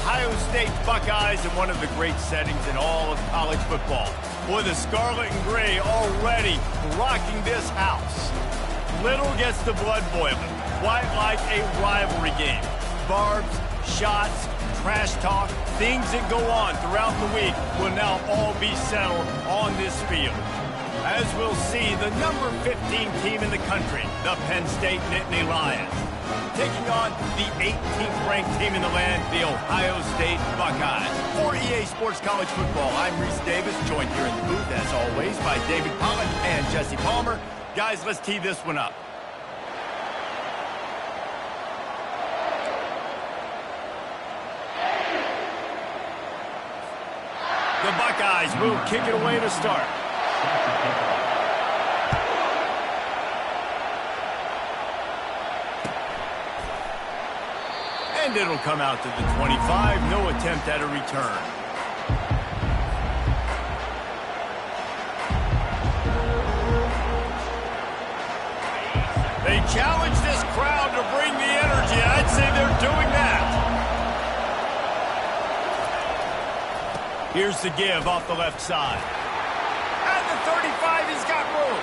Ohio State Buckeyes in one of the great settings in all of college football. Boy, the scarlet and gray already rocking this house. Little gets the blood boiling, quite like a rivalry game. Barbs, shots, trash talk, things that go on throughout the week will now all be settled on this field. As we'll see, the number 15 team in the country, the Penn State Nittany Lions, taking on the 18th ranked team in the land, the Ohio State Buckeyes. For EA Sports College Football, I'm Reese Davis, joined here in the booth, as always, by David Pollack and Jesse Palmer. Guys, let's tee this one up. The Buckeyes will kick it away to start. And it'll come out to the 25. No attempt at a return. They challenge this crowd to bring the energy. I'd say they're doing that. Here's the give off the left side. At the 35, he's got room.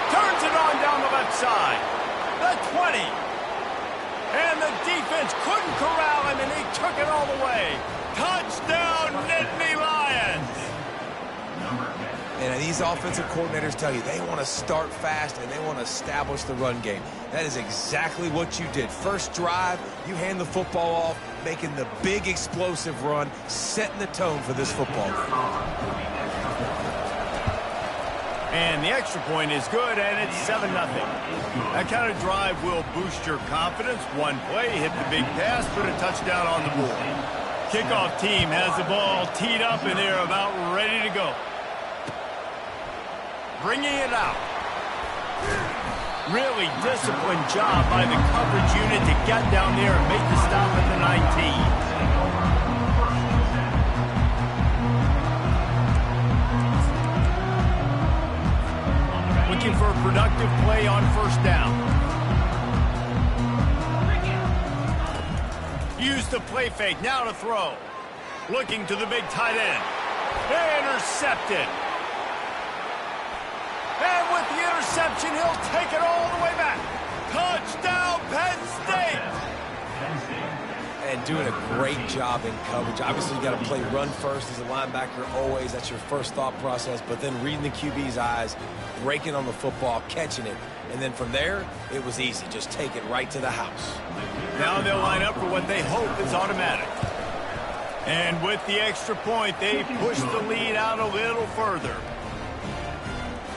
Turns it on down the left side. The 20. And the defense couldn't corral him, and he took it all the way. Touchdown, Nittany Lions. And these offensive coordinators tell you they want to start fast and they want to establish the run game. That is exactly what you did. First drive, you hand the football off, making the big explosive run, setting the tone for this football game. And the extra point is good, and it's 7-0. That kind of drive will boost your confidence. One play, hit the big pass, put a touchdown on the board. Kickoff team has the ball teed up, and they're about ready to go. Bringing it out. Really disciplined job by the coverage unit to get down there and make the stop at the 19. Looking for a productive play on first down. Use the play fake, now to throw. Looking to the big tight end. Intercepted. And with the interception, he'll take it all the way back. Touchdown, Penn State! And doing a great job in coverage. Obviously, you got to play run first as a linebacker always. That's your first thought process. But then reading the QB's eyes, breaking on the football, catching it. And then from there, it was easy. Just take it right to the house. Now they'll line up for what they hope is automatic. And with the extra point, they push the lead out a little further.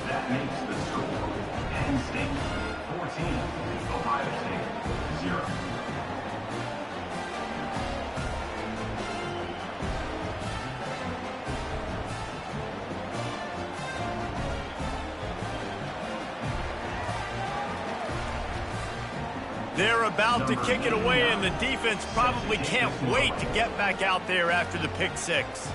That makes the score Penn State 14, Ohio State 0. They're about to kick it away, and the defense probably can't wait to get back out there after the pick six.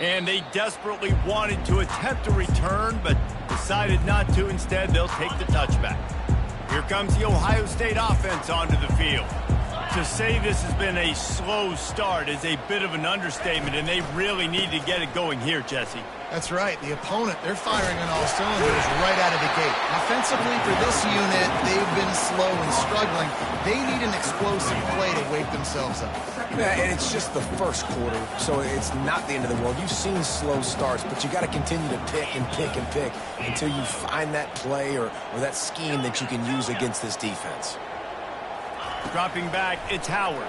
And they desperately wanted to attempt a return, but decided not to. Instead, they'll take the touchback. Here comes the Ohio State offense onto the field. To say this has been a slow start is a bit of an understatement, and they really need to get it going here, Jesse. That's right. The opponent, they're firing on all cylinders right out of the gate. Offensively, for this unit, they've been slow and struggling. They need an explosive play to wake themselves up. Yeah, and it's just the first quarter, so it's not the end of the world. You've seen slow starts, but you got to continue to pick and pick and pick until you find that play or that scheme that you can use against this defense. Dropping back, it's Howard.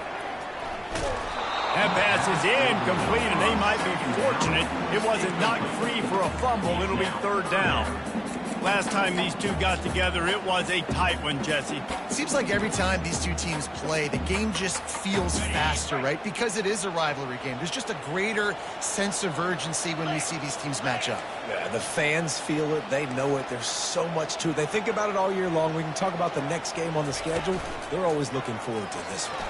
That pass is incomplete, and they might be fortunate it wasn't knocked free for a fumble. It'll be third down. Last time these two got together, it was a tight one, Jesse. Seems like every time these two teams play, the game just feels faster, right? Because it is a rivalry game. There's just a greater sense of urgency when we see these teams match up. Yeah, the fans feel it. They know it. There's so much to it. They think about it all year long. We can talk about the next game on the schedule. They're always looking forward to this one.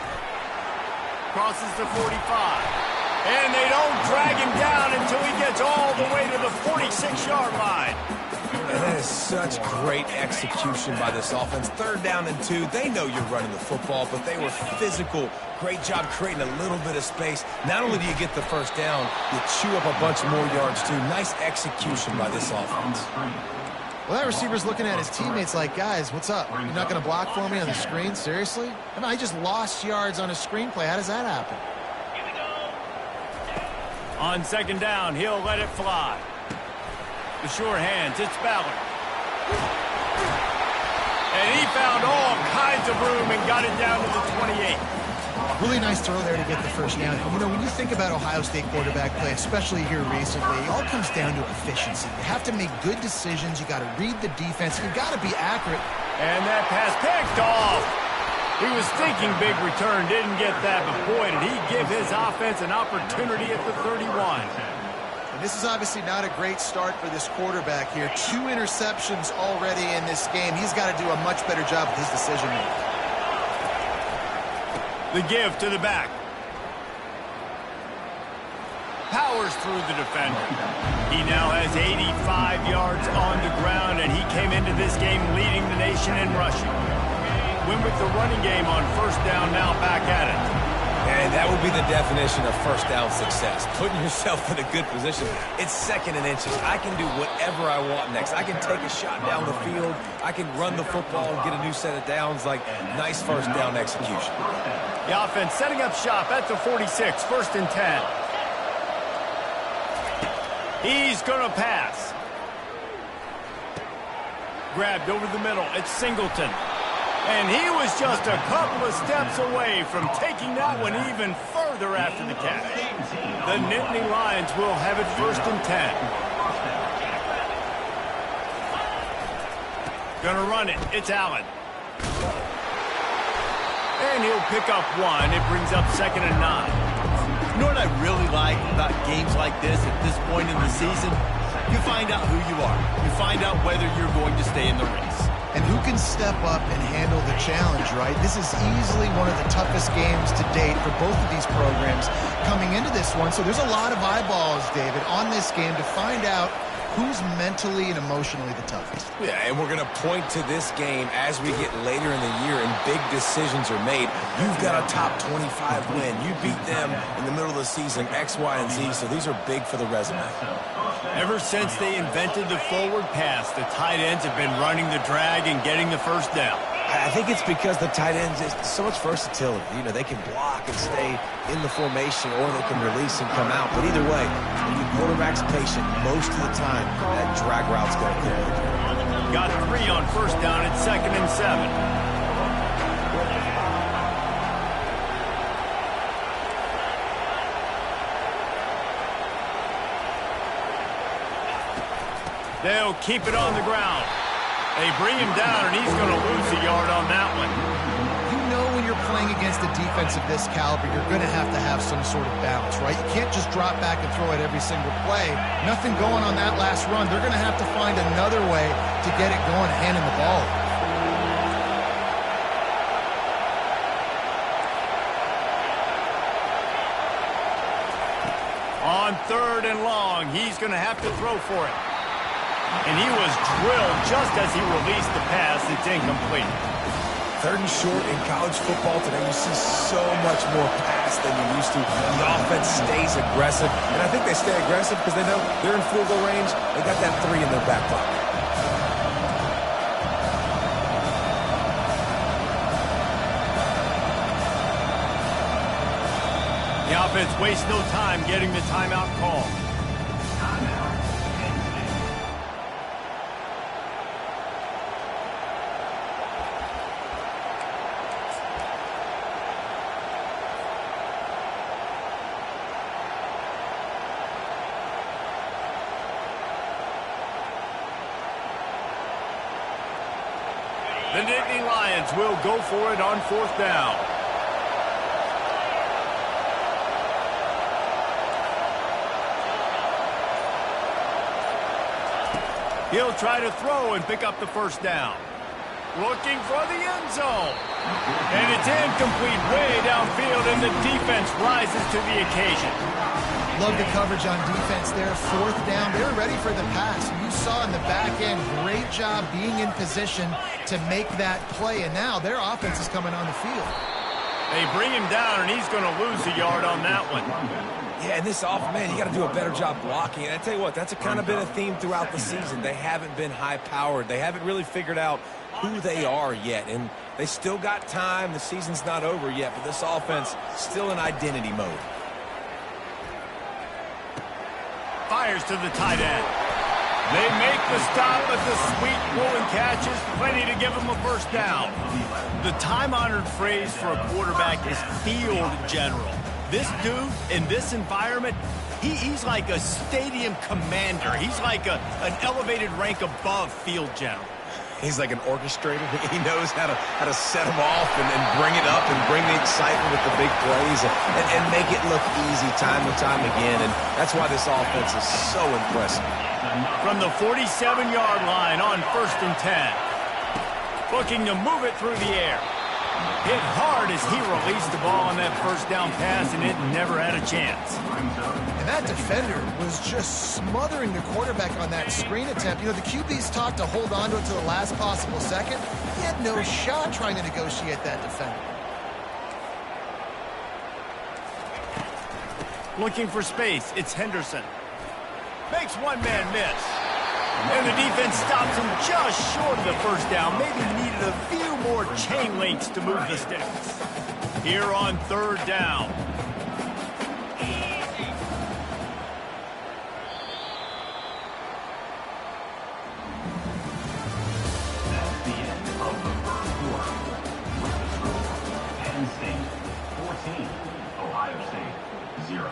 Crosses the 45. And they don't drag him down until he gets all the way to the Such great execution by this offense. 3rd down and 2. They know you're running the football, but they were physical. Great job creating a little bit of space. Not only do you get the 1st down, you chew up a bunch more yards too. Nice execution by this offense. Well, that receiver's looking at his teammates like, guys, what's up? You're not going to block for me on the screen? Seriously? I mean, I just lost yards on a screenplay. How does that happen? On 2nd down, he'll let it fly. The sure hands, it's Ballard. And he found all kinds of room and got it down to the 28. Really nice throw there to get the 1st down. You know, when you think about Ohio State quarterback play, especially here recently, it all comes down to efficiency. You have to make good decisions. You got to read the defense. You got to be accurate. And that pass picked off. He was thinking big return, didn't get that, but boy, did he give his offense an opportunity at the 31. And this is obviously not a great start for this quarterback here. 2 interceptions already in this game. He's got to do a much better job with his decision-making. The give to the back. Powers through the defender. He now has 85 yards on the ground, and he came into this game leading the nation in rushing. Win with the running game on 1st down, now back at it. And that would be the definition of 1st down success. Putting yourself in a good position. It's 2nd and inches. I can do whatever I want next. I can take a shot down the field. I can run the football and get a new set of downs. Like, nice 1st down execution. The offense setting up shop at the 46, 1st and 10. He's going to pass. Grabbed over the middle. It's Singleton. And he was just a couple of steps away from taking that one even further after the catch. The Nittany Lions will have it 1st and 10. Gonna run it. It's Allen. And he'll pick up 1. It brings up 2nd and 9. You know what I really like about games like this at this point in the season? You find out who you are. You find out whether you're going to stay in the race. And who can step up and handle the challenge, right? This is easily one of the toughest games to date for both of these programs coming into this one. So there's a lot of eyeballs, David, on this game to find out who's mentally and emotionally the toughest. Yeah, and we're going to point to this game as we get later in the year and big decisions are made. You've got a top 25 win. You beat them in the middle of the season, X, Y, and Z, so these are big for the resume. Ever since they invented the forward pass, the tight ends have been running the drag and getting the 1st down. I think it's because the tight ends is so much versatility. You know, they can block and stay in the formation, or they can release and come out. But either way, when your quarterback's patient, most of the time, that drag route's going to clear. Got 3 on 1st down at 2nd and 7. They'll keep it on the ground. They bring him down, and he's going to lose a yard on that one. You know when you're playing against a defense of this caliber, you're going to have some sort of balance, right? You can't just drop back and throw it every single play. Nothing going on that last run. They're going to have to find another way to get it going, handing the ball. On 3rd and long, he's going to have to throw for it. And he was drilled just as he released the pass. It's incomplete. 3rd and short in college football today, you see so much more pass than you used to. The offense stays aggressive, and I think they stay aggressive because they know they're in field goal range. They got that 3 in their back pocket. The offense wastes no time getting the timeout call. The Nittany Lions will go for it on 4th down. He'll try to throw and pick up the 1st down. Looking for the end zone. And it's incomplete way downfield, and the defense rises to the occasion. Love the coverage on defense there. Fourth down. They were ready for the pass. You saw in the back end, great job being in position to make that play. And now their offense is coming on the field. They bring him down, and he's going to lose a yard on that one. Yeah, and this man, you got to do a better job blocking. And I tell you what, that's kind of been a theme throughout the season. They haven't been high-powered. They haven't really figured out who they are yet. And they still got time. The season's not over yet, but this offense still in identity mode. Fires to the tight end. They make the stop, but the sweet rolling catch is plenty to give them a first down. The time-honored phrase for a quarterback is field general. This dude, in this environment, he's like a stadium commander. He's like an elevated rank above field general. He's like an orchestrator. He knows how to set them off and bring it up and bring the excitement with the big plays and make it look easy time and time again. And that's why this offense is so impressive. From the 47-yard line on 1st and 10. Looking to move it through the air. Hit hard as he released the ball on that first down pass, and it never had a chance. And that defender was just smothering the quarterback on that screen attempt. You know, the QB's taught to hold on to it to the last possible second. He had no shot trying to negotiate that defender. Looking for space, it's Henderson. Makes one man miss. And the defense stops him just short of the first down. Maybe needed a few more chain links to move the sticks. Here on 3rd down. That's the end of the first quarter. With the score, Penn State 14, Ohio State 0.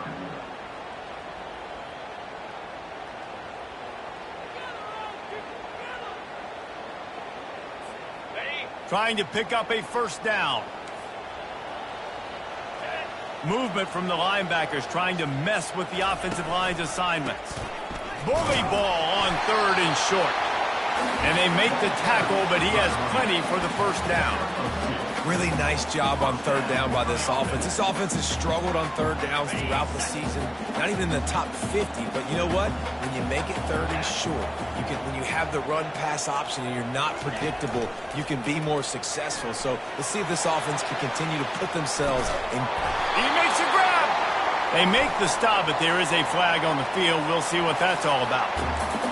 Trying to pick up a first down. Movement from the linebackers trying to mess with the offensive line's assignments. Bully ball on 3rd and short. And they make the tackle, but he has plenty for the first down. Really nice job on 3rd down by this offense. This offense has struggled on 3rd downs throughout the season. Not even in the top 50, but you know what? When you make it 3rd and short, when you have the run-pass option and you're not predictable, you can be more successful. So let's see if this offense can continue to put themselves in. He makes a grab. They make the stop, but there is a flag on the field. We'll see what that's all about.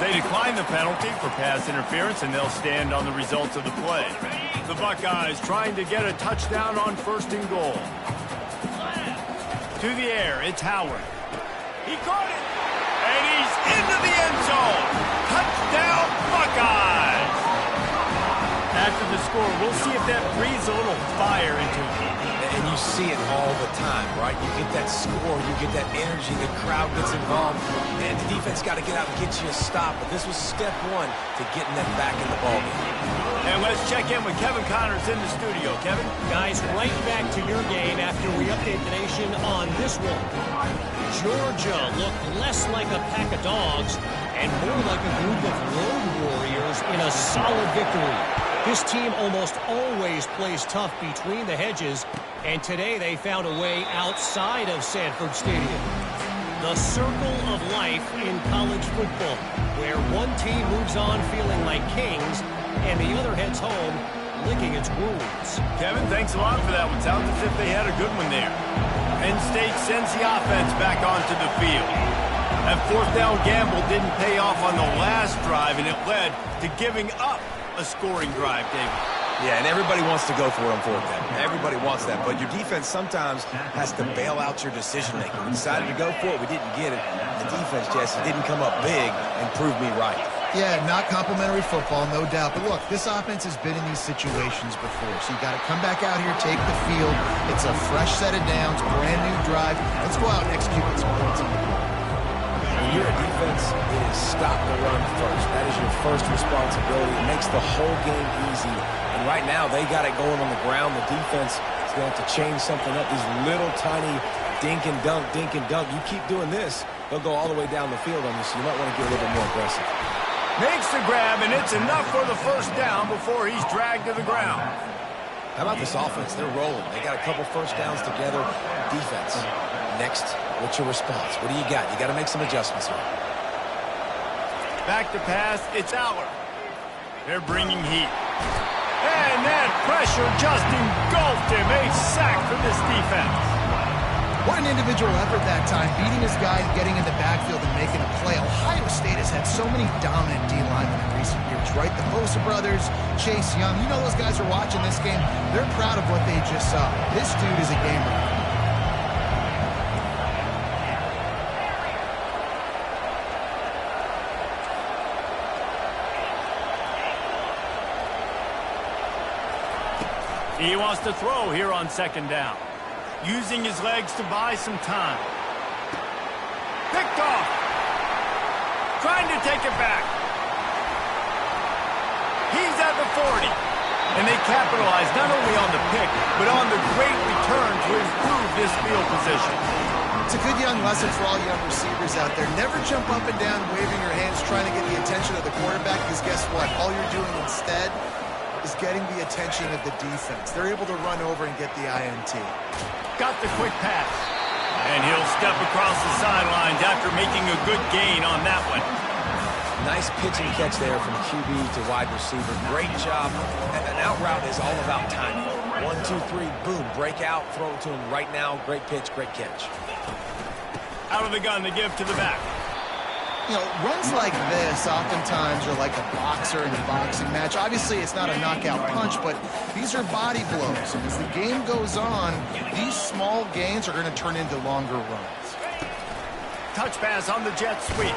They decline the penalty for pass interference, and they'll stand on the results of the play. The Buckeyes trying to get a touchdown on 1st and goal. To the air, it's Howard. He caught it, and he's into the end zone. Touchdown, Buckeyes! After the score, we'll see if that breathes a little fire into him. And you see it all the time, right? You get that score, you get that energy, the crowd gets involved, and the defense got to get out and get you a stop. But this was step one to getting them back in the ballgame. And let's check in with Kevin Connors in the studio. Kevin? Guys, right back to your game after we update the nation on this one. Georgia looked less like a pack of dogs and more like a group of road warriors in a solid victory. This team almost always plays tough between the hedges, and today they found a way outside of Sanford Stadium. The circle of life in college football, where one team moves on feeling like kings, and the other heads home licking its wounds. Kevin, thanks a lot for that one. Sounds as if they had a good one there. Penn State sends the offense back onto the field. That 4th down gamble didn't pay off on the last drive, and it led to giving up a scoring drive, David. Yeah, and everybody wants to go for it on 4th down. Everybody wants that, but your defense sometimes has to bail out your decision-making. We decided to go for it. We didn't get it. The defense, Jesse, didn't come up big and prove me right. Yeah, not complimentary football, no doubt. But look, this offense has been in these situations before. So you got to come back out here, take the field. It's a fresh set of downs, brand new drive. Let's go out and execute with some points on the board. When you're a defense, it is stop the run first. That is your first responsibility. It makes the whole game easy. And right now, they got it going on the ground. The defense is going to have to change something up. These little tiny dink and dunk, dink and dunk. You keep doing this, they'll go all the way down the field on you, so you might want to get a little bit more aggressive. Makes the grab, and it's enough for the first down before he's dragged to the ground. How about this offense? They're rolling. They got a couple first downs together. Defense. Next, what's your response? What do you got? You got to make some adjustments here. Back to pass. It's Aller. They're bringing heat. And that pressure just engulfed him. A sack for this defense. What an individual effort that time, beating his guy and getting in the backfield and making a play. Ohio State has had so many dominant D-linemen in recent years, right? The Bosa brothers, Chase Young. You know those guys are watching this game. They're proud of what they just saw. This dude is a gamer. He wants to throw here on second down. Using his legs to buy some time. Picked off. Trying to take it back. He's at the 40. And they capitalize not only on the pick, but on the great return to improve this field position. It's a good young lesson for all young receivers out there. Never jump up and down waving your hands trying to get the attention of the quarterback, because guess what? All you're doing instead is getting the attention of the defense. They're able to run over and get the INT. Got the quick pass. And he'll step across the sidelines after making a good gain on that one. Nice pitch and catch there from QB to wide receiver. Great job. An out route is all about timing. 1, 2, 3, boom, break out, throw it to him right now. Great pitch, great catch. Out of the gun to give to the back. You know, runs like this oftentimes are like a boxer in a boxing match. Obviously, it's not a knockout punch, but these are body blows. And as the game goes on, these small gains are going to turn into longer runs. Touch pass on the jet sweep.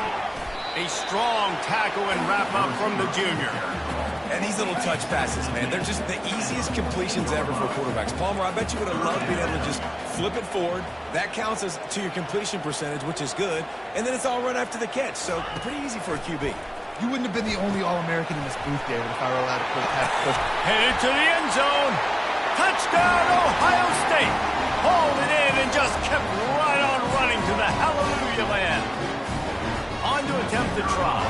A strong tackle and wrap up from the junior. And these little touch passes, man, they're just the easiest completions ever for quarterbacks. Palmer, I bet you would have loved being able to just flip it forward. That counts as to your completion percentage, which is good. And then it's all run after the catch. So pretty easy for a QB. You wouldn't have been the only All-American in this booth, David, if I were allowed to put that push. Headed to the end zone. Touchdown, Ohio State. Hauled it in and just kept right on running to the hallelujah land. On to attempt the try.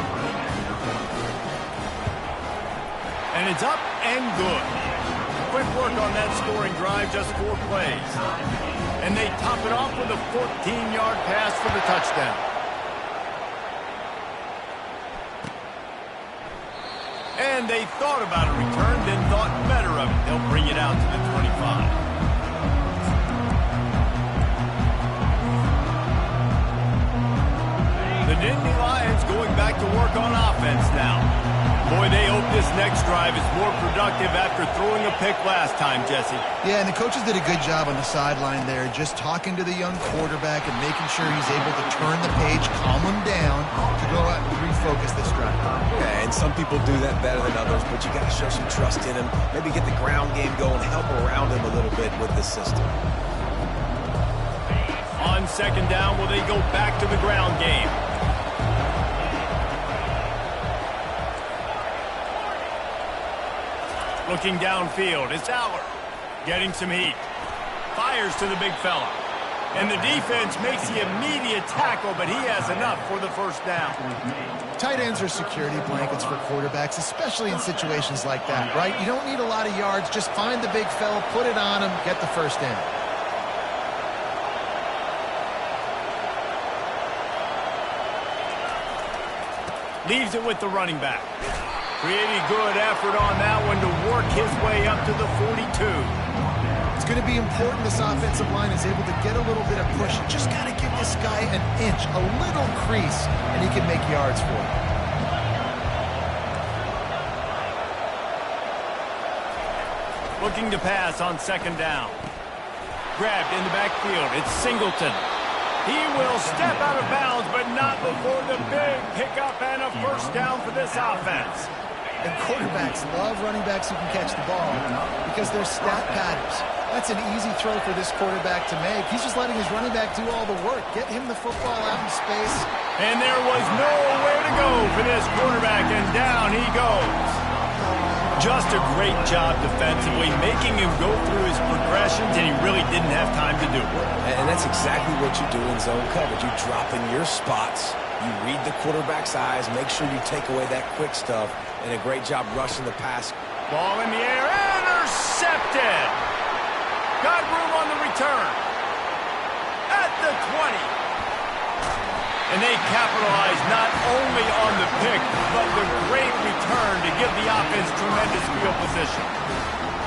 And it's up and good. Quick work on that scoring drive, just 4 plays. And they top it off with a 14-yard pass for the touchdown. And they thought about a return, then thought better of it. They'll bring it out to the 25. The Nittany Lions going back to work on offense now. Boy, they hope this next drive is more productive after throwing a pick last time, Jesse. Yeah, and the coaches did a good job on the sideline there, just talking to the young quarterback and making sure he's able to turn the page, calm him down to go out and refocus this drive. Yeah, and some people do that better than others, but you got to show some trust in him. Maybe get the ground game going, help around him a little bit with this system. On second down, will they go back to the ground game? Looking downfield, it's Aller. Getting some heat. Fires to the big fella. And the defense makes the immediate tackle, but he has enough for the first down. Tight ends are security blankets for quarterbacks, especially in situations like that, right? You don't need a lot of yards. Just find the big fella, put it on him, get the first down. Leaves it with the running back. Pretty good effort on that one to work his way up to the 42. It's going to be important this offensive line is able to get a little bit of push. You just got to give this guy an inch, a little crease, and he can make yards for it. Looking to pass on second down. Grabbed in the backfield. It's Singleton. He will step out of bounds, but not before the big pickup and a first down for this offense. And quarterbacks love running backs who can catch the ball because they're stat patters. That's an easy throw for this quarterback to make. He's just letting his running back do all the work. Get him the football out in space. And there was nowhere to go for this quarterback, and down he goes. Just a great job defensively, making him go through his progressions, and he really didn't have time to do it. And that's exactly what you do in zone coverage. You drop in your spots, you read the quarterback's eyes, make sure you take away that quick stuff, and a great job rushing the pass. Ball in the air, intercepted! intercepted. Got room on the return. At the 20. And they capitalize not only on the pick, but the great return to give the offense tremendous field position.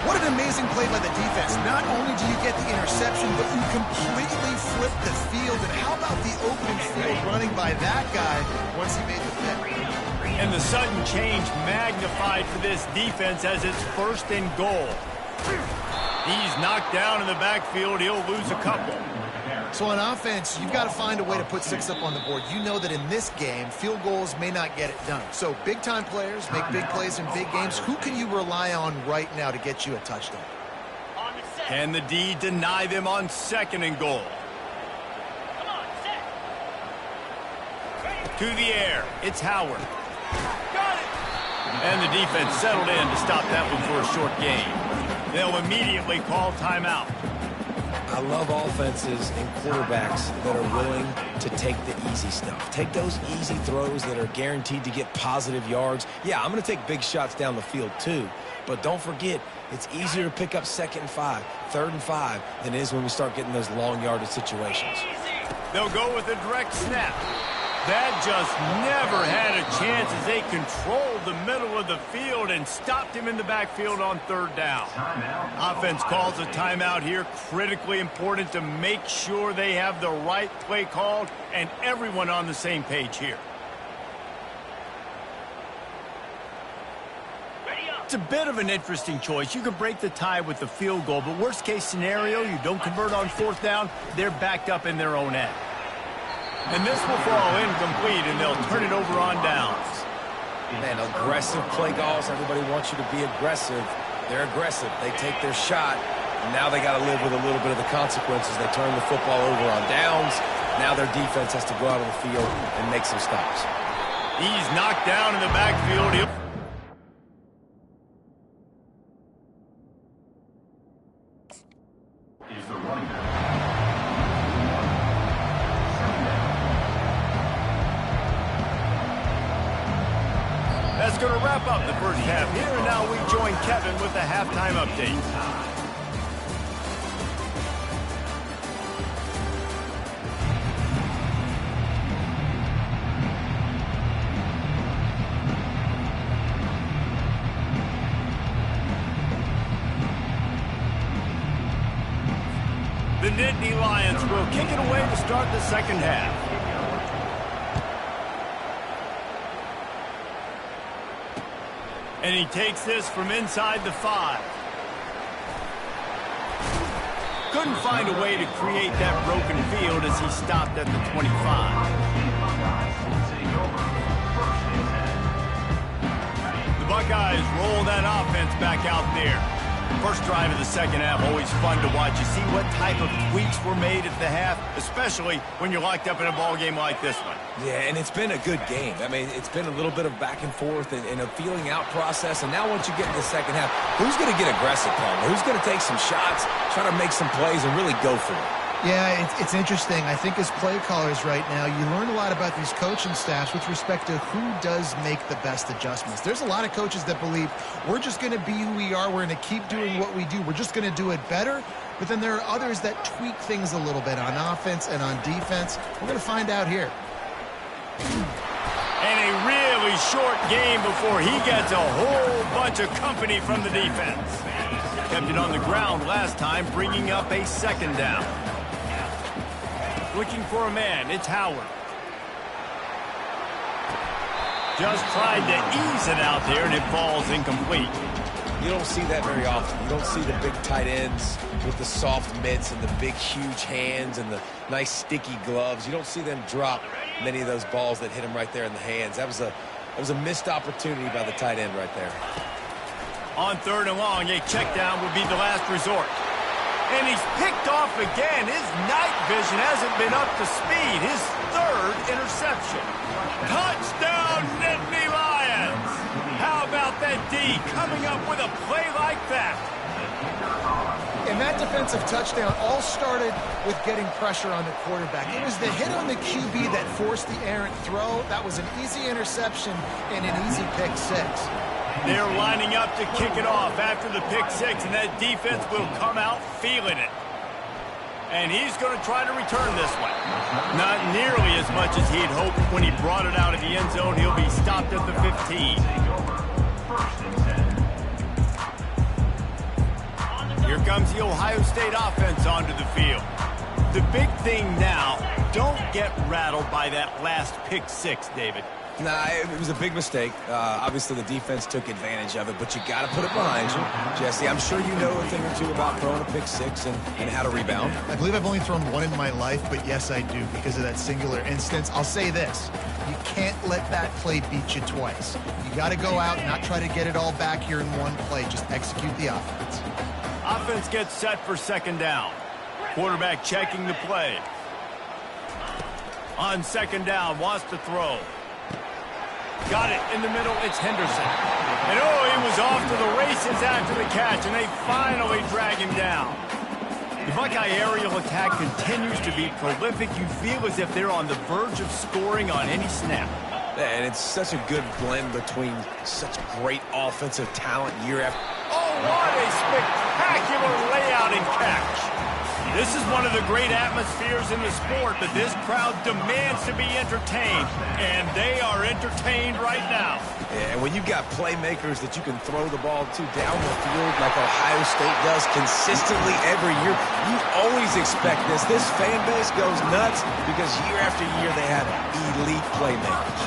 What an amazing play by the defense. Not only do you get the interception, but you completely flip the field. And how about the open field running by that guy once he made the pick? And the sudden change magnified for this defense as it's 1st and goal. He's knocked down in the backfield. He'll lose a couple. So on offense, you've got to find a way to put 6 up on the board. You know that in this game, field goals may not get it done. So big-time players make big plays in big games. Who can you rely on right now to get you a touchdown? Can the D deny them on 2nd and goal? To the air. It's Howard. Got it! And the defense settled in to stop that one for a short gain. They'll immediately call timeout. I love offenses and quarterbacks that are willing to take the easy stuff. Take those easy throws that are guaranteed to get positive yards. Yeah, I'm going to take big shots down the field too. But don't forget, it's easier to pick up 2nd and 5, 3rd and 5 than it is when we start getting those long yardage situations. They'll go with a direct snap. That just never had a chance as they controlled the middle of the field and stopped him in the backfield on 3rd down. Offense calls a timeout here. Critically important to make sure they have the right play called and everyone on the same page here. It's a bit of an interesting choice. You can break the tie with the field goal, but worst case scenario, you don't convert on 4th down, they're backed up in their own end. And this will fall incomplete, and they'll turn it over on downs. Man, aggressive play calls. Everybody wants you to be aggressive. They're aggressive. They take their shot, and now they got to live with a little bit of the consequences. They turn the football over on downs. Now their defense has to go out on the field and make some stops. He's knocked down in the backfield. Is the running back. That's going to wrap up the first half here, and now we join Kevin with the halftime update. The Nittany Lions will kick it away to start the 2nd half. And he takes this from inside the 5. Couldn't find a way to create that broken field as he stopped at the 25. The Buckeyes roll that offense back out there. First drive of the 2nd half, always fun to watch. You see what type of tweaks were made at the half, especially when you're locked up in a ball game like this one. Yeah, and it's been a good game. I mean, it's been a little bit of back and forth and a feeling out process. And now once you get in the 2nd half, who's going to get aggressive, Palmer? Who's going to take some shots, try to make some plays, and really go for it? Yeah, it's interesting. I think as play callers right now, you learn a lot about these coaching staffs with respect to who does make the best adjustments. There's a lot of coaches that believe we're just going to be who we are. We're going to keep doing what we do. We're just going to do it better. But then there are others that tweak things a little bit on offense and on defense. We're going to find out here. And a really short game before he gets a whole bunch of company from the defense. Kept it on the ground last time, bringing up a 2nd down. Looking for a man, it's Howard. Just tried to ease it out there, and it falls incomplete. You don't see that very often. You don't see the big tight ends with the soft mitts and the big, huge hands and the nice, sticky gloves. You don't see them drop many of those balls that hit them right there in the hands. That was a missed opportunity by the tight end right there. On 3rd and long, a check down would be the last resort. And he's picked off again. His night vision hasn't been up to speed. His 3rd interception. Touchdown, Nittany Lions! How about that D coming up with a play like that? And that defensive touchdown all started with getting pressure on the quarterback. It was the hit on the QB that forced the errant throw. That was an easy interception and an easy pick 6. They're lining up to kick it off after the pick six, and that defense will come out feeling it. And he's going to try to return this one. Not nearly as much as he'd hoped when he brought it out of the end zone. He'll be stopped at the 15. Here comes the Ohio State offense onto the field. The big thing now, don't get rattled by that last pick six, David. Nah, it was a big mistake. Obviously, the defense took advantage of it, but you got to put it behind you. Jesse, I'm sure you know a thing or two about throwing a pick six and how to rebound. I believe I've only thrown one in my life, but yes, I do because of that singular instance. I'll say this. You can't let that play beat you twice. You got to go out and not try to get it all back here in one play. Just execute the offense. Offense gets set for second down. Quarterback checking the play. On second down, wants to throw. Got it in the middle, it's Henderson. And oh, he was off to the races after the catch, and they finally drag him down. The Buckeye aerial attack continues to be prolific. You feel as if they're on the verge of scoring on any snap. And it's such a good blend between such great offensive talent year after. Oh, what a spectacular layout and catch. This is one of the great atmospheres in the sport, but this crowd demands to be entertained, and they are entertained right now. And when you've got playmakers that you can throw the ball to down the field like Ohio State does consistently every year, you always expect this. This fan base goes nuts because year after year they have elite playmakers.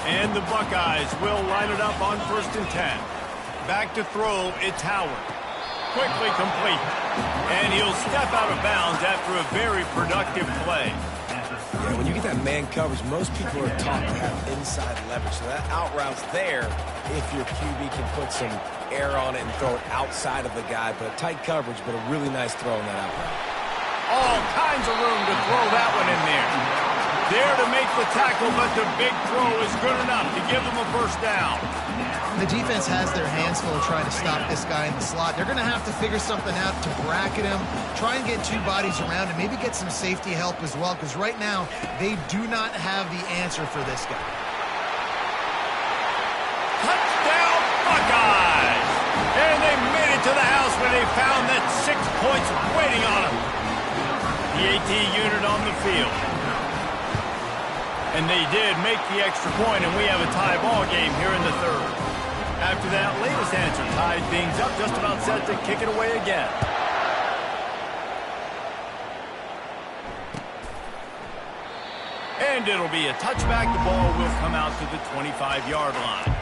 And the Buckeyes will line it up on 1st and 10. Back to throw, it's Howard. Quickly complete. And he'll step out of bounds after a very productive play. Yeah, when you get that man coverage, most people are taught to have inside leverage. So that out route's there if your QB can put some air on it and throw it outside of the guy. But tight coverage, but a really nice throw in that out route. All kinds of room to throw that one in there. There to make the tackle, but the big throw is good enough to give them a first down. The defense has their hands full trying to stop this guy in the slot. They're going to have to figure something out to bracket him, try and get two bodies around him, maybe get some safety help as well, because right now they do not have the answer for this guy. Touchdown, Buckeyes! And they made it to the house when they found that 6 points waiting on them. The AT unit on the field. And they did make the extra point, and we have a tie ball game here in the third. After that latest answer, tied things up, just about set to kick it away again. And it'll be a touchback. The ball will come out to the 25-yard line.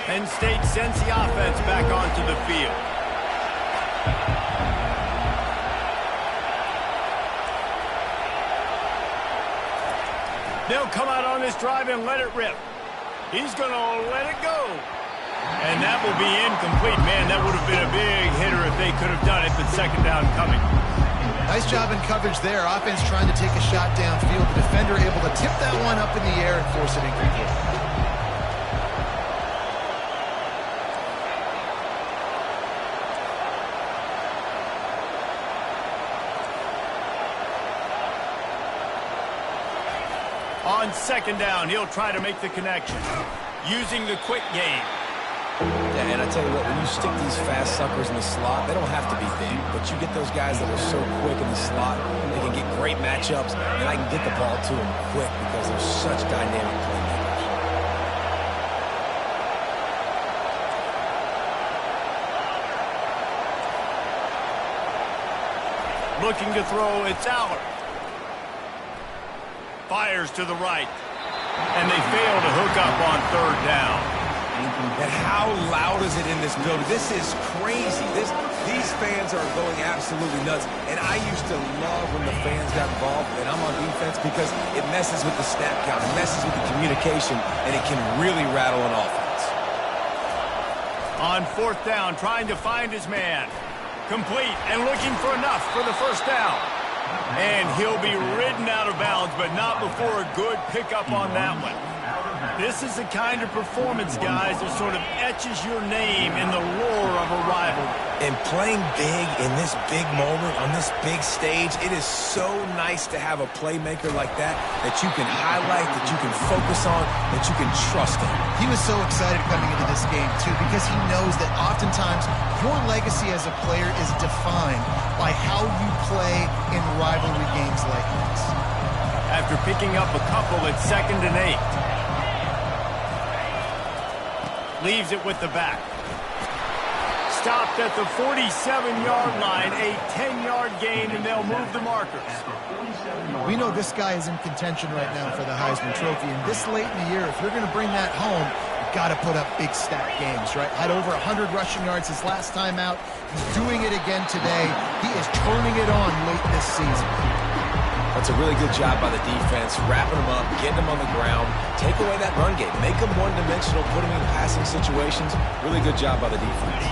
Penn State sends the offense back onto the field. They'll come out on this drive and let it rip. He's going to let it go. And that will be incomplete. Man, that would have been a big hitter if they could have done it, but second down coming. Nice job in coverage there. Offense trying to take a shot downfield. The defender able to tip that one up in the air and force it incomplete. On second down, he'll try to make the connection using the quick game. Yeah, and I tell you what, when you stick these fast suckers in the slot, they don't have to be big, but you get those guys that are so quick in the slot, they can get great matchups, and I can get the ball to them quick because they're such dynamic playmakers. Looking to throw, it's Aller. Fires to the right. And they fail to hook up on third down. And how loud is it in this building? This is crazy. These fans are going absolutely nuts. And I used to love when the fans got involved, and I'm on defense because it messes with the snap count, it messes with the communication, and it can really rattle an offense. On fourth down, trying to find his man. Complete and looking for enough for the first down. And he'll be ridden out of bounds, but not before a good pickup on that one. This is the kind of performance, guys, that sort of etches your name in the lore of a rivalry. And playing big in this big moment, on this big stage, it is so nice to have a playmaker like that you can highlight, that you can focus on, that you can trust in. He was so excited coming into this game, too, because he knows that oftentimes your legacy as a player is defined by how you play in rivalry games like this. After picking up a couple at 2nd and 8. Leaves it with the back. Stopped at the 47-yard line, a 10-yard gain, and they'll move the markers. We know this guy is in contention right now for the Heisman Trophy, and this late in the year, if you're going to bring that home, you've got to put up big stat games, right? Had over 100 rushing yards his last time out. He's doing it again today. He is turning it on late this season. That's a really good job by the defense, wrapping them up, getting them on the ground, take away that run game, make them one-dimensional, put them in passing situations. Really good job by the defense.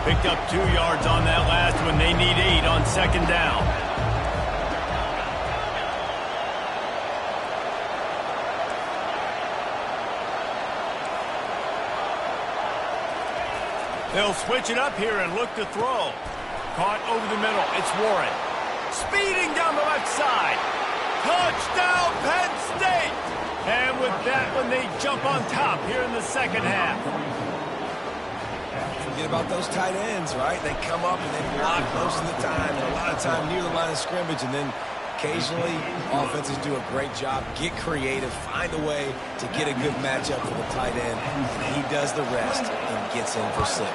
Picked up 2 yards on that last one. They need 8 on 2nd down. They'll switch it up here and look to throw. Caught over the middle. It's Warren. Speeding down the left side. Touchdown, Penn State! And with that one, they jump on top here in the second half. Forget about those tight ends, right? They come up and they block most of the time, and a lot of time near the line of scrimmage, and then occasionally offenses do a great job, get creative, find a way to get a good matchup for the tight end, and he does the rest and gets in for 6.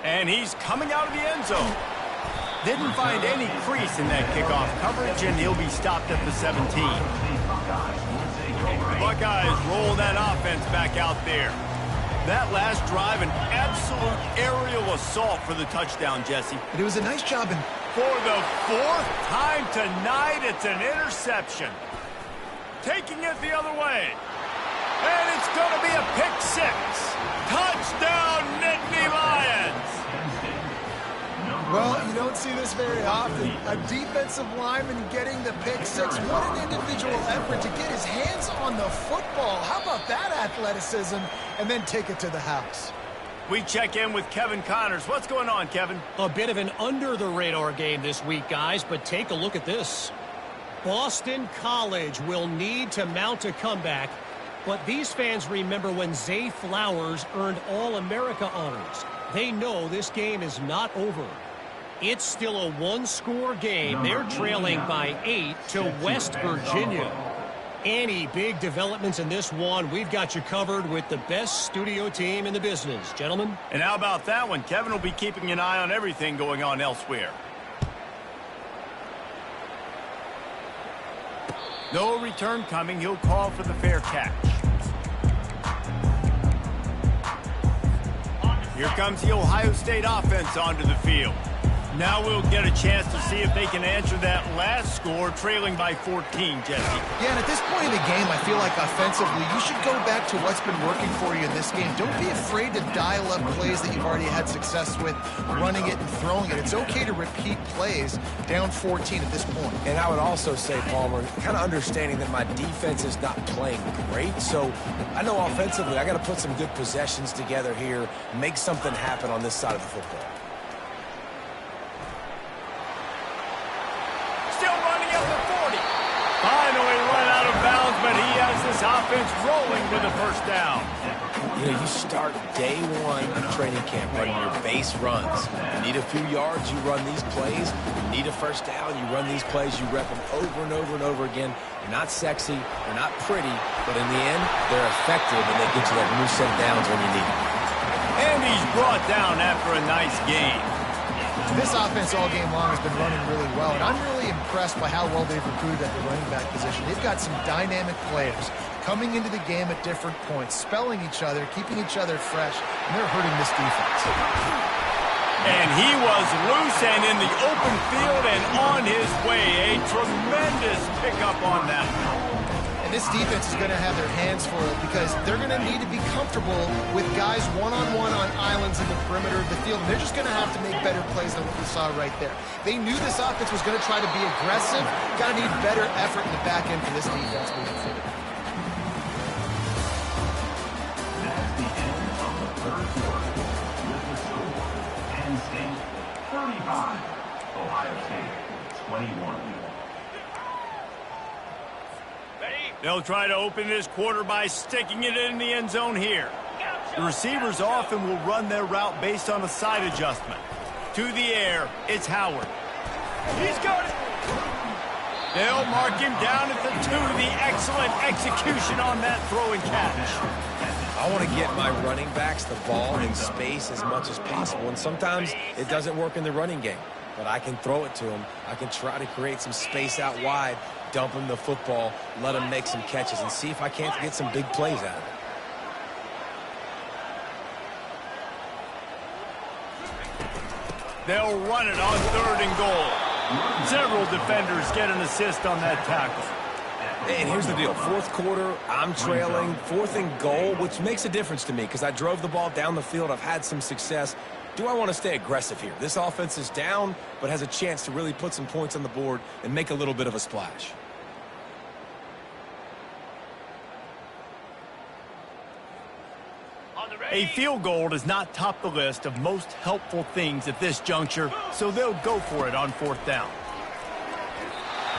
And he's coming out of the end zone. Didn't find any crease in that kickoff coverage, and he'll be stopped at the 17. The Buckeyes roll that offense back out there. That last drive, an absolute aerial assault for the touchdown, Jesse. But it was a nice job. And for the 4th time tonight, it's an interception. Taking it the other way. And it's going to be a pick 6. Touchdown, Nittany Lions. well, you don't see this very often. A defensive lineman getting the pick 6. What an individual effort to get his hands on the football. How about that athleticism? And then take it to the house. We check in with Kevin Connors. What's going on, Kevin? A bit of an under-the-radar game this week, guys, but take a look at this. Boston College will need to mount a comeback, but these fans remember when Zay Flowers earned All-America honors. They know this game is not over. It's still a one-score game. They're trailing by 8 to West Virginia. Any big developments in this one, we've got you covered with the best studio team in the business, gentlemen. And how about that one? Kevin will be keeping an eye on everything going on elsewhere. No return coming. He'll call for the fair catch. Here comes the Ohio State offense onto the field. Now we'll get a chance to see if they can answer that last score, trailing by 14, Jesse. Yeah, and at this point in the game, I feel like offensively, you should go back to what's been working for you in this game. Don't be afraid to dial up plays that you've already had success with, running it and throwing it. It's okay to repeat plays down 14 at this point. And I would also say, Palmer, kind of understanding that my defense is not playing great, so I know offensively I got to put some good possessions together here, make something happen on this side of the football. Finally run out of bounds, but he has this offense rolling with a first down. You know, you start day one of training camp running your base runs. You need a few yards, you run these plays. You need a first down, you run these plays. You rep them over and over and over again. They're not sexy, they're not pretty, but in the end, they're effective and they get you that new set of downs when you need them. And he's brought down after a nice game. This offense all game long has been running really well, and I'm really impressed by how well they've recruited at the running back position. They've got some dynamic players coming into the game at different points, spelling each other, keeping each other fresh, and they're hurting this defense. And he was loose and in the open field and on his way. A tremendous pickup on that. And this defense is going to have their hands full because they're going to need to be comfortable with guys one-on-one on islands in the perimeter of the field. And they're just going to have to make better plays than what we saw right there. They knew this offense was going to try to be aggressive. Got to need better effort in the back end for this defense moving forward. That's the end of the third quarter. With the score, Penn State 35, Ohio State 21. They'll try to open this quarter by sticking it in the end zone here. The receivers often will run their route based on a side adjustment. To the air, it's Howard. He's got it. They'll mark him down at the 2. The excellent execution on that throw and catch. I want to get my running backs the ball in space as much as possible, and sometimes it doesn't work in the running game. But I can throw it to him. I can try to create some space out wide, dump him the football, let him make some catches, and see if I can't get some big plays out of it. They'll run it on 3rd and goal. Several defenders get an assist on that tackle. And here's the deal. 4th quarter, I'm trailing. 4th and goal, which makes a difference to me because I drove the ball down the field. I've had some success. Do I want to stay aggressive here? This offense is down, but has a chance to really put some points on the board and make a little bit of a splash. A field goal does not top the list of most helpful things at this juncture, so they'll go for it on 4th down.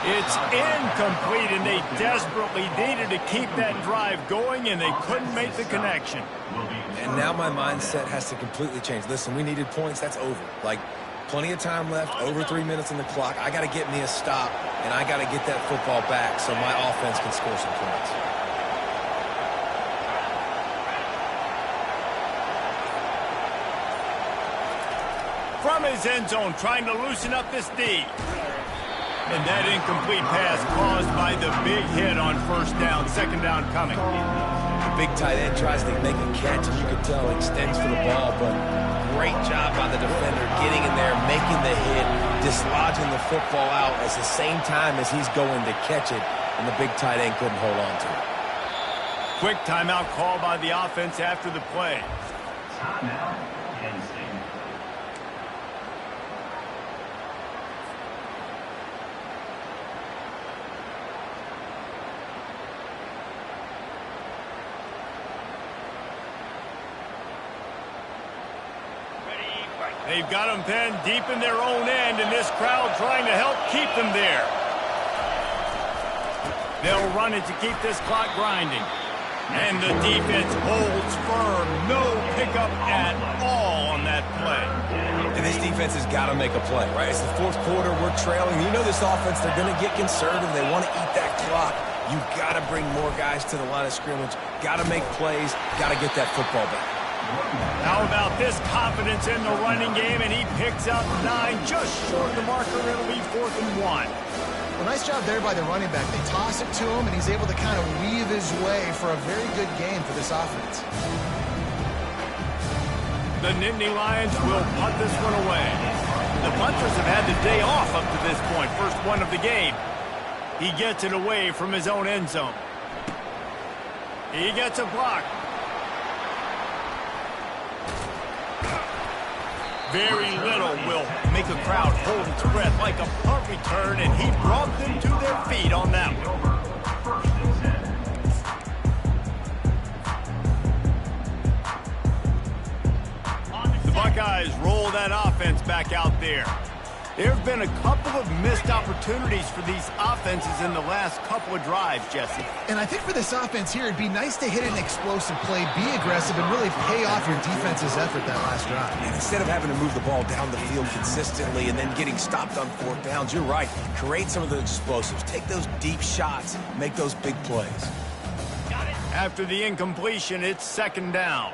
It's incomplete, and they desperately needed to keep that drive going, and they couldn't make the connection. And now my mindset has to completely change. Listen, we needed points. That's over. Like, plenty of time left, over 3 minutes on the clock. I got to get me a stop, and I got to get that football back so my offense can score some points. From his end zone, trying to loosen up this D. And that incomplete pass caused by the big hit on 1st down, 2nd down coming. The big tight end tries to make a catch, and you can tell extends for the ball, but great job by the defender getting in there, making the hit, dislodging the football out at the same time as he's going to catch it, and the big tight end couldn't hold on to it. Quick timeout call by the offense after the play. Timeout, Penn State. They've got them pinned deep in their own end, and this crowd trying to help keep them there. They'll run it to keep this clock grinding. And the defense holds firm. No pickup at all on that play. And this defense has got to make a play, right? It's the 4th quarter. We're trailing. You know this offense, they're going to get conservative. They want to eat that clock. You've got to bring more guys to the line of scrimmage. Got to make plays. Got to get that football back. How about this confidence in the running game, and he picks up 9, just short of the marker. It'll be 4th and 1. Well, nice job there by the running back. They toss it to him, and he's able to kind of weave his way for a very good game for this offense. The Nittany Lions will punt this one away. The punters have had the day off up to this point. First one of the game. He gets it away from his own end zone. He gets a block. Very little will make a crowd hold its breath like a punt return, and he brought them to their feet on that one. The Buckeyes roll that offense back out there. There have been a couple of missed opportunities for these offenses in the last couple of drives, Jesse. And I think for this offense here, it'd be nice to hit an explosive play, be aggressive, and really pay off your defense's effort that last drive. And instead of having to move the ball down the field consistently and then getting stopped on 4th downs, you're right. Create some of those explosives. Take those deep shots. Make those big plays. After the incompletion, it's 2nd down.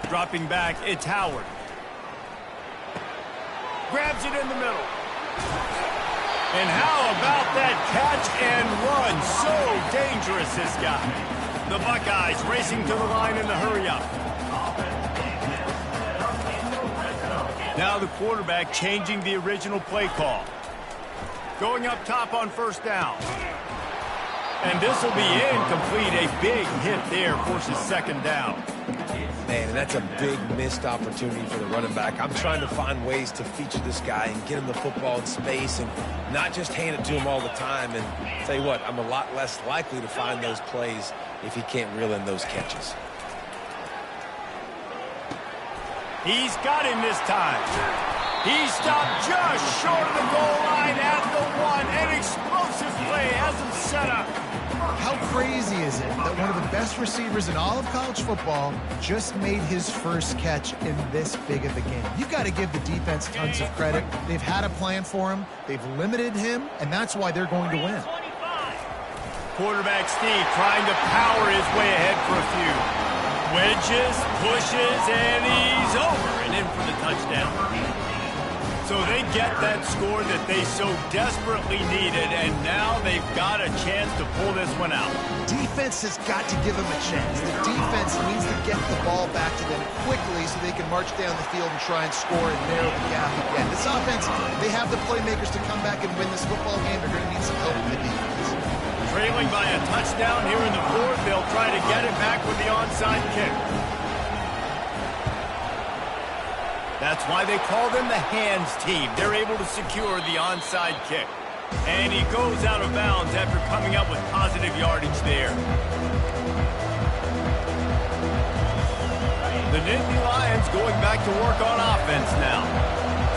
Dropping back, it's Howard. Grabs it in the middle. And how about that catch and run? So dangerous, this guy. The Buckeyes racing to the line in the hurry-up. Now the quarterback changing the original play call. Going up top on first down. And this will be incomplete. A big hit there forces second down. Man, that's a big missed opportunity for the running back. I'm trying to find ways to feature this guy and get him the football in space and not just hand it to him all the time. And tell you what, I'm a lot less likely to find those plays if he can't reel in those catches. He's got him this time. He stopped just short of the goal line at the one. An explosive play has him set up. How crazy is it that one of the best receivers in all of college football just made his first catch in this big of a game? You've got to give the defense tons of credit. They've had a plan for him. They've limited him, and that's why they're going to win. Quarterback Steve trying to power his way ahead for a few. Wedges, pushes, and he's over and in for the touchdown. So they get that score that they so desperately needed, and now they've got a chance to pull this one out. Defense has got to give them a chance. The defense needs to get the ball back to them quickly so they can march down the field and try and score and narrow the gap again. This offense, they have the playmakers to come back and win this football game. They're going to need some help from the defense. Trailing by a touchdown here in the fourth, they'll try to get it back with the onside kick. That's why they call them the hands team. They're able to secure the onside kick. And he goes out of bounds after coming up with positive yardage there. The Nittany Lions going back to work on offense now.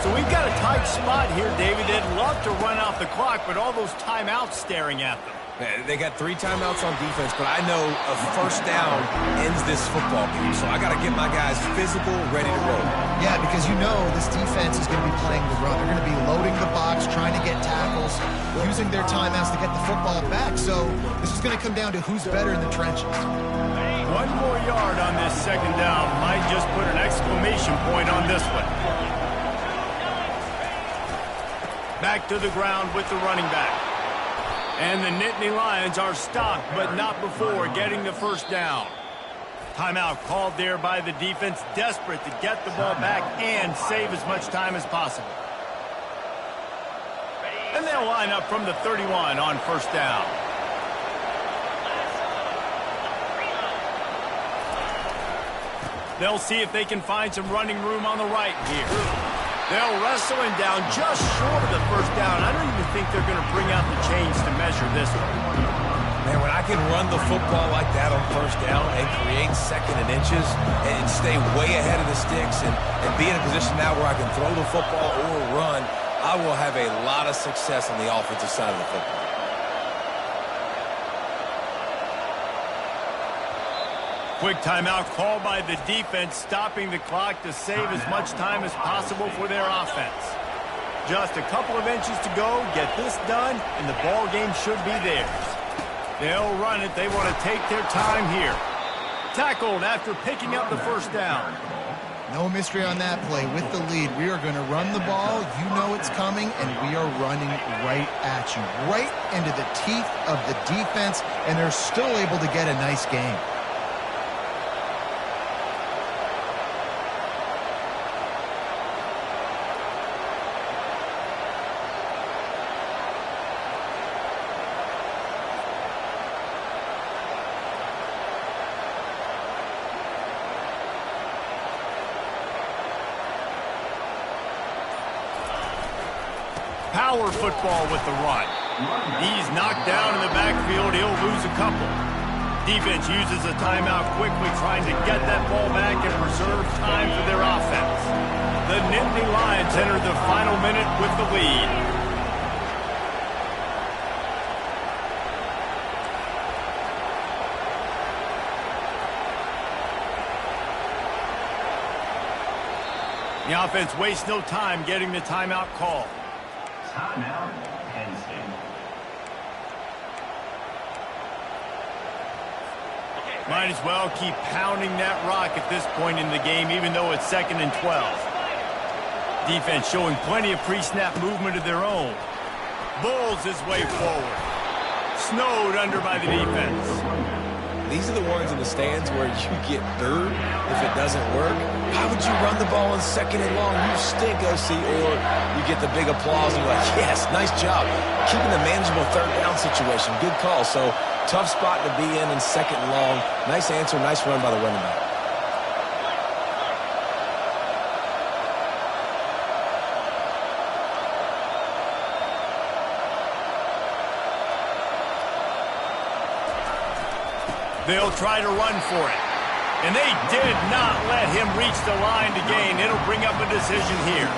So we've got a tight spot here, David. They'd love to run out the clock, but all those timeouts staring at them. They got 3 timeouts on defense, but I know a first down ends this football game. So I got to get my guys physical, ready to roll. Yeah, because you know this defense is going to be playing the run. They're going to be loading the box, trying to get tackles, using their timeouts to get the football back. So this is going to come down to who's better in the trenches. 1 more yard on this second down might just put an exclamation point on this one. Back to the ground with the running back. And the Nittany Lions are stopped, but not before getting the first down. Timeout called there by the defense, desperate to get the ball back and save as much time as possible. And they'll line up from the 31 on first down. They'll see if they can find some running room on the right here. They'll wrestle him down just short of the first down. I don't even think they're going to bring out the chains to measure this one. Man, when I can run the football like that on first down and create second and inches and stay way ahead of the sticks and be in a position now where I can throw the football or run, I will have a lot of success on the offensive side of the football. Quick timeout called by the defense, stopping the clock to save as much time as possible for their offense. Just a couple of inches to go, get this done, and the ball game should be theirs. They'll run it. They want to take their time here. Tackled after picking up the first down. No mystery on that play. With the lead, we are going to run the ball. You know it's coming, and we are running right at you, right into the teeth of the defense, and they're still able to get a nice game. Power football with the run. He's knocked down in the backfield. He'll lose a couple. Defense uses a timeout quickly, trying to get that ball back and preserve time for their offense. The Nittany Lions enter the final minute with the lead. The offense wastes no time getting the timeout call. Timeout, Penn State. Might as well keep pounding that rock at this point in the game, even though it's 2nd and 12. Defense showing plenty of pre-snap movement of their own. Bulls his way forward. Snowed under by the defense. These are the ones in the stands where you get booed if it doesn't work. How would you run the ball on 2nd and long? You stink, OC. Or you get the big applause and you're like, yes, nice job. Keeping the manageable 3rd down situation. Good call. So tough spot to be in 2nd and long. Nice answer, nice run by the running back. They'll try to run for it. And they did not let him reach the line to gain. It'll bring up a decision here.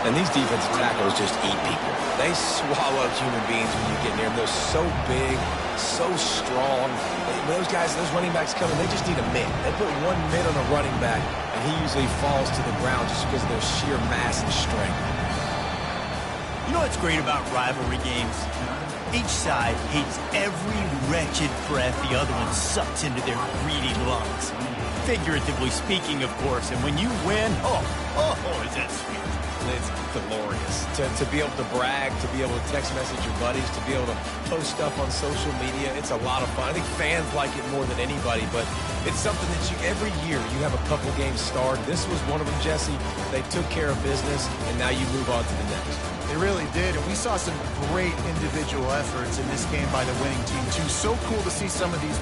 And these defensive tackles just eat people. They swallow human beings when you get near them. They're so big, so strong. When those guys, those running backs coming, they just need a mid. They put one mid on a running back, and he usually falls to the ground just because of their sheer mass and strength. You know what's great about rivalry games? Each side hates every wretched breath the other one sucks into their greedy lungs. Figuratively speaking, of course. And when you win, is that sweet. It's glorious. To be able to brag, to be able to text message your buddies, to be able to post stuff on social media, it's a lot of fun. I think fans like it more than anybody, but it's something that every year you have a couple games start. This was one of them, Jesse. They took care of business, and now you move on to the next. They really did, and we saw some great individual efforts in this game by the winning team, too. So cool to see some of these